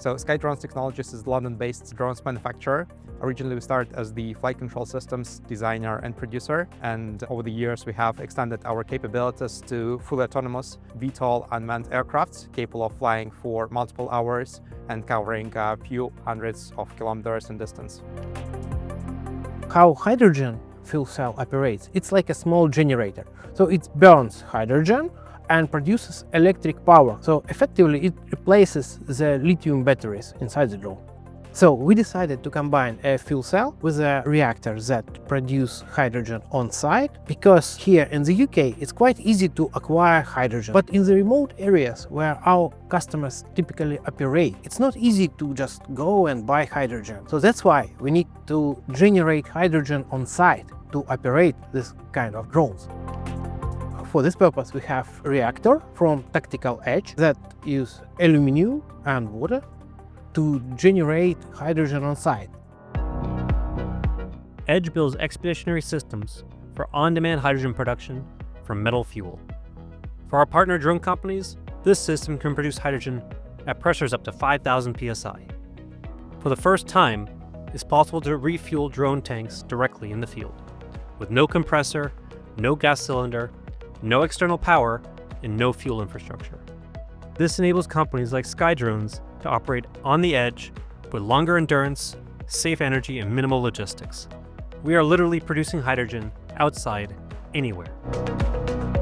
So SkyDrones Technologies is a London-based drones manufacturer. Originally, we started as the flight control systems designer and producer, and over the years we have extended our capabilities to fully autonomous VTOL unmanned aircrafts capable of flying for multiple hours and covering a few hundreds of kilometers in distance. How hydrogen fuel cell operates? It's like a small generator. So it burns hydrogen and produces electric power. So effectively it replaces the lithium batteries inside the drone. So we decided to combine a fuel cell with a reactor that produce hydrogen on site, because here in the UK it's quite easy to acquire hydrogen. But in the remote areas where our customers typically operate, it's not easy to just go and buy hydrogen. So that's why we need to generate hydrogen on site to operate this kind of drones. For this purpose, we have a reactor from Tactical Edge that use aluminum and water to generate hydrogen on site. Edge builds expeditionary systems for on-demand hydrogen production from metal fuel. For our partner drone companies, this system can produce hydrogen at pressures up to 5,000 psi. For the first time, it's possible to refuel drone tanks directly in the field, with no compressor, no gas cylinder, no external power, and no fuel infrastructure. This enables companies like SkyDrones to operate on the edge with longer endurance, safe energy, and minimal logistics. We are literally producing hydrogen outside, anywhere.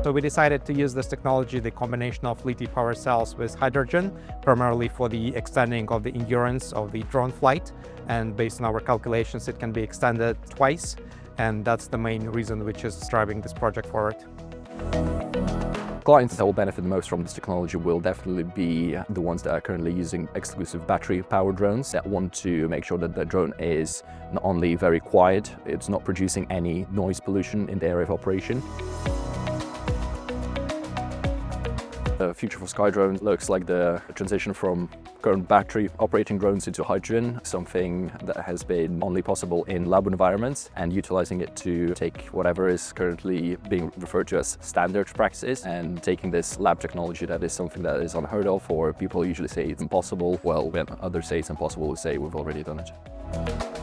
So we decided to use this technology, the combination of lithium power cells with hydrogen, primarily for the extending of the endurance of the drone flight. And based on our calculations, it can be extended twice. And that's the main reason which is driving this project forward. Clients that will benefit the most from this technology will definitely be the ones that are currently using exclusive battery-powered drones that want to make sure that the drone is not only very quiet, it's not producing any noise pollution in the area of operation. The future for SkyDrone looks like the transition from current battery operating drones into hydrogen, something that has been only possible in lab environments, and utilizing it to take whatever is currently being referred to as standard practices and taking this lab technology that is something that is unheard of, or people usually say it's impossible. Well, when others say it's impossible, we say we've already done it.